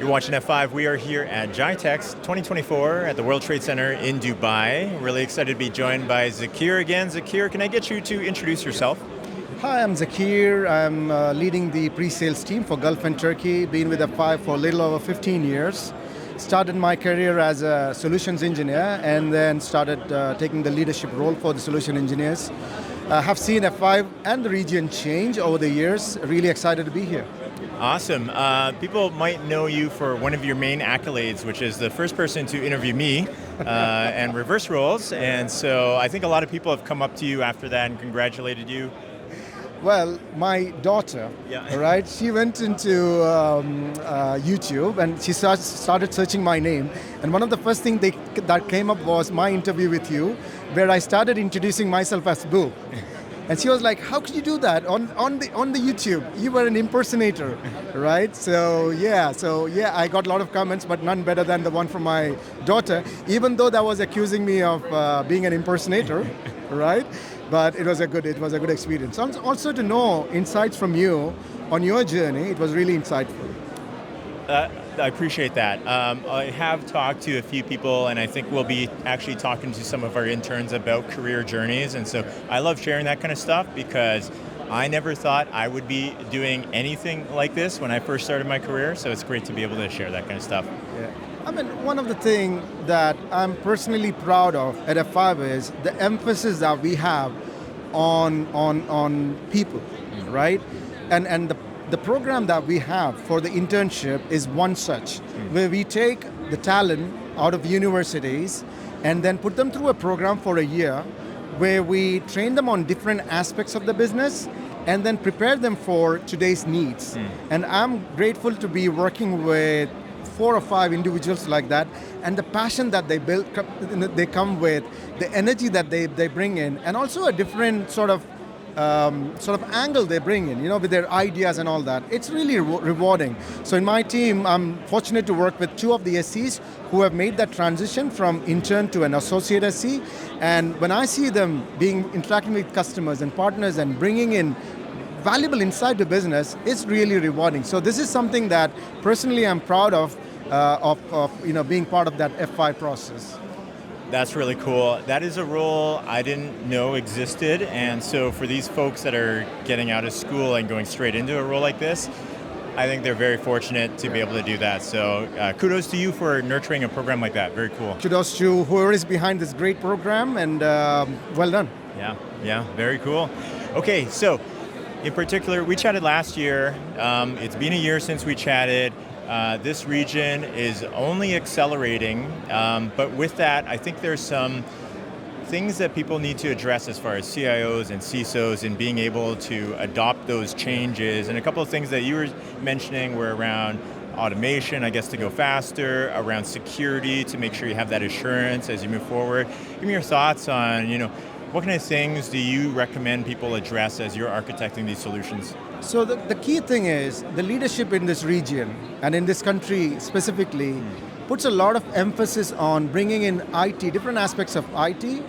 You're watching F5. We are here at GITEX 2024 at the World Trade Center in Dubai. Really excited to be joined by Zakeer again. Zakeer, can I get you to introduce yourself? Hi, I'm Zakeer. I'm leading the pre-sales team for Gulf and Turkey. Been with F5 for a little over 15 years. Started my career as a solutions engineer and then started taking the leadership role for the solution engineers. Have seen F5 and the region change over the years. Really excited to be here. Awesome. People might know you for one of your main accolades, which is the first person to interview me and reverse roles. And so I think a lot of people have come up to you after that and congratulated you. Well, my daughter, right? She went into YouTube and she started searching my name. And one of the first things that came up was my interview with you, where I started introducing myself as Boo. And she was like, "How could you do that on the YouTube? You were an impersonator, right?" So I got a lot of comments, but none better than the one from my daughter. Even though that was accusing me of being an impersonator, right? But it was a good experience. Also to know insights from you on your journey, it was really insightful. I appreciate that. I have talked to a few people, and I think we'll be actually talking to some of our interns about career journeys. And so I love sharing that kind of stuff because I never thought I would be doing anything like this when I first started my career. So it's great to be able to share that kind of stuff. Yeah. I mean, one of the things that I'm personally proud of at F5 is the emphasis that we have on people, right? And the program that we have for the internship is one such, where we take the talent out of universities and then put them through a program for a year where we train them on different aspects of the business and then prepare them for today's needs. And I'm grateful to be working with 4 or 5 individuals like that, and the passion that they build, they come with, the energy that they bring in, and also a different sort of angle they bring in, with their ideas and all that. It's really rewarding. So in my team, I'm fortunate to work with 2 of the SCs who have made that transition from intern to an associate SC. And when I see them interacting with customers and partners and bringing in valuable insight to business, it's really rewarding. So this is something that personally I'm proud of being part of that F5 process. That's really cool. That is a role I didn't know existed. And so for these folks that are getting out of school and going straight into a role like this, I think they're very fortunate to be able to do that. So kudos to you for nurturing a program like that. Very cool. Kudos to whoever is behind this great program, and well done. Yeah, very cool. Okay, so in particular, we chatted last year. It's been a year since we chatted. This region is only accelerating, but with that, I think there's some things that people need to address as far as CIOs and CISOs in being able to adopt those changes. And a couple of things that you were mentioning were around automation, I guess, to go faster, around security, to make sure you have that assurance as you move forward. Give me your thoughts on, what kind of things do you recommend people address as you're architecting these solutions? So the key thing is the leadership in this region and in this country specifically puts a lot of emphasis on bringing in IT, different aspects of IT,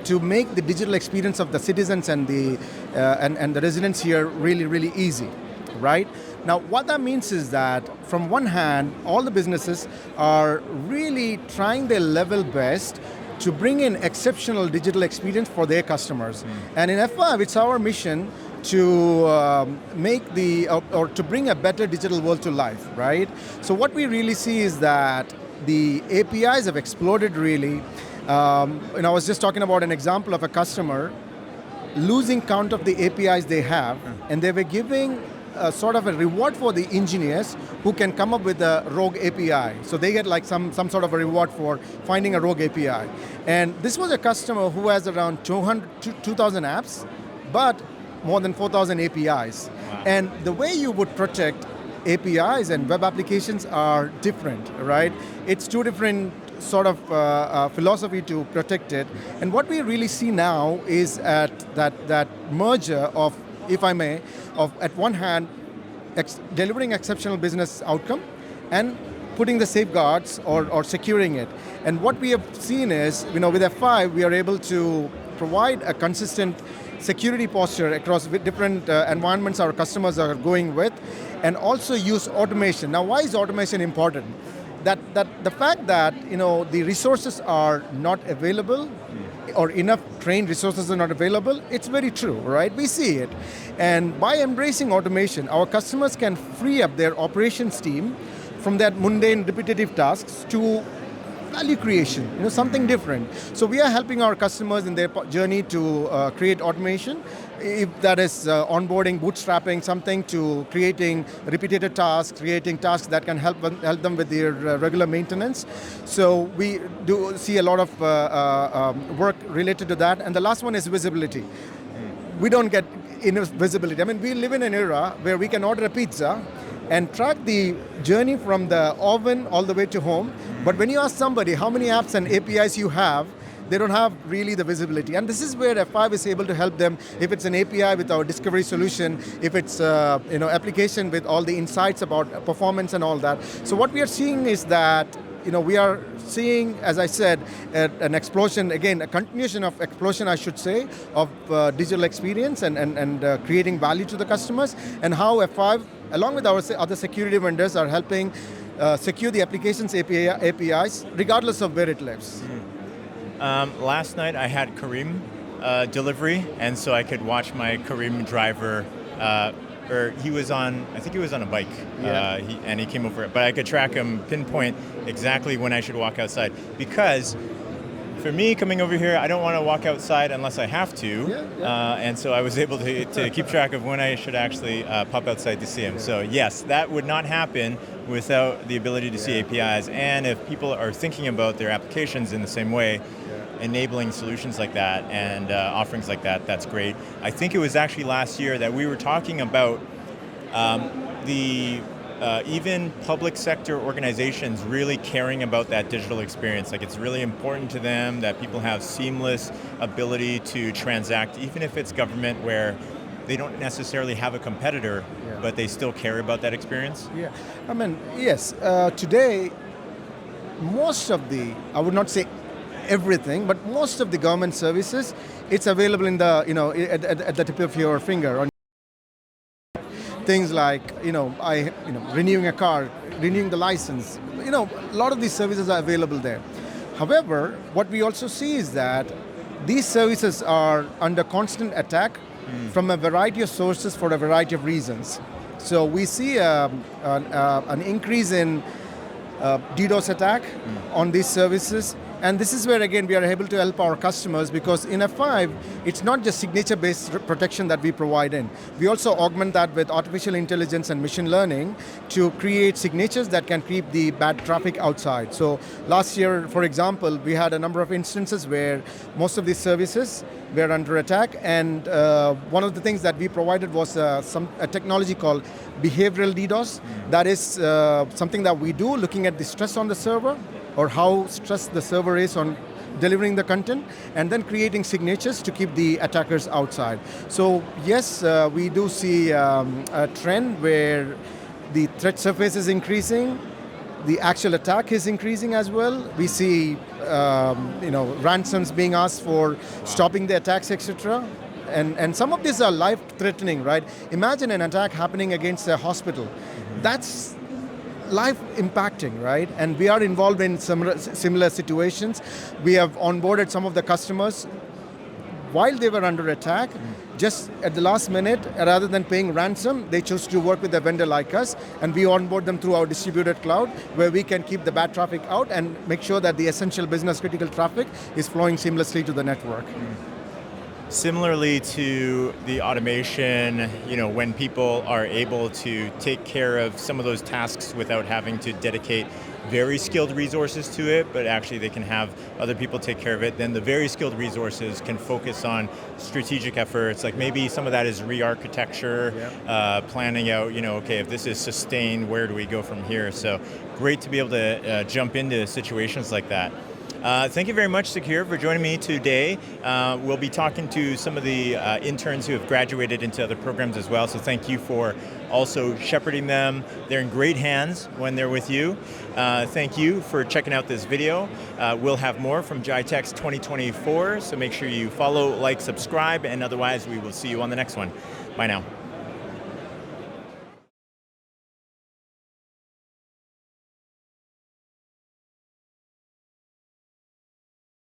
to make the digital experience of the citizens and the residents here really, really easy, right? Now, what that means is that from one hand, all the businesses are really trying their level best to bring in exceptional digital experience for their customers. And in F5, it's our mission to to bring a better digital world to life, right? So what we really see is that the APIs have exploded really. I was just talking about an example of a customer losing count of the APIs they have, and they were giving sort of a reward for the engineers who can come up with a rogue API. So they get like some sort of a reward for finding a rogue API. And this was a customer who has around 2,000 apps, but more than 4,000 APIs. Wow. And the way you would protect APIs and web applications are different, right? It's 2 different sort of philosophy to protect it. And what we really see now is at that merger of, if I may, of at one hand, delivering exceptional business outcome and putting the safeguards or securing it. And what we have seen is, with F5, we are able to provide a consistent security posture across different environments our customers are going with. and also use automation. Now, why is automation important? That the fact that the resources are not available, or enough trained resources are not available, it's very true, right? We see it. And by embracing automation, our customers can free up their operations team from that mundane, repetitive tasks to value creation, something different. So we are helping our customers in their journey to create automation, if that is onboarding, bootstrapping, something to creating repetitive tasks, creating tasks that can help them with their regular maintenance. So we do see a lot of work related to that. And the last one is visibility. We don't get enough visibility. I mean, we live in an era where we can order a pizza and track the journey from the oven all the way to home. But when you ask somebody how many apps and APIs you have, they don't have really the visibility. And this is where F5 is able to help them. If it's an API with our discovery solution, if it's application with all the insights about performance and all that. So what we are seeing is that we are seeing, as I said, an explosion, again, a continuation of explosion, I should say, of digital experience and creating value to the customers, and how F5, along with our other security vendors, are helping secure the applications APIs, regardless of where it lives. Last night I had Kareem delivery, and so I could watch my Kareem driver, or he was on, I think he was on a bike, and he came over, but I could track him, pinpoint exactly when I should walk outside. Because for me, coming over here, I don't want to walk outside unless I have to, and so I was able to keep track of when I should actually pop outside to see him. So yes, that would not happen without the ability to see APIs, and if people are thinking about their applications in the same way, enabling solutions like that and offerings like that, that's great. I think it was actually last year that we were talking about even public sector organizations really caring about that digital experience. Like, it's really important to them that people have seamless ability to transact, even if it's government where they don't necessarily have a competitor, but they still care about that experience. Yeah, I mean, yes, today, most of the, I would not say everything, but most of the government services, it's available in the, at the tip of your finger. On things like, renewing a car, renewing the license, a lot of these services are available there. However, what we also see is that these services are under constant attack from a variety of sources for a variety of reasons. So we see an increase in DDoS attack on these services. And this is where, again, we are able to help our customers, because in F5, it's not just signature-based protection that we provide in. We also augment that with artificial intelligence and machine learning to create signatures that can keep the bad traffic outside. So last year, for example, we had a number of instances where most of these services were under attack, and one of the things that we provided was a technology called behavioral DDoS. That is something that we do, looking at the stress on the server, or how stressed the server is on delivering the content, and then creating signatures to keep the attackers outside. So yes, we do see a trend where the threat surface is increasing, the actual attack is increasing as well. We see ransoms being asked for stopping the attacks, etc. And some of these are life-threatening, right? Imagine an attack happening against a hospital. That's life impacting, right? And we are involved in similar situations. We have onboarded some of the customers while they were under attack. Just at the last minute, rather than paying ransom, they chose to work with a vendor like us, and we onboard them through our distributed cloud, where we can keep the bad traffic out and make sure that the essential business critical traffic is flowing seamlessly to the network. Similarly to the automation, when people are able to take care of some of those tasks without having to dedicate very skilled resources to it, but actually they can have other people take care of it, then the very skilled resources can focus on strategic efforts, like maybe some of that is re-architecture, planning out, okay, if this is sustained, where do we go from here? So great to be able to jump into situations like that. Thank you very much, Zakeer, for joining me today. We'll be talking to some of the interns who have graduated into other programs as well, so thank you for also shepherding them. They're in great hands when they're with you. Thank you for checking out this video. We'll have more from GITEX 2024, so make sure you follow, like, subscribe, and otherwise we will see you on the next one. Bye now.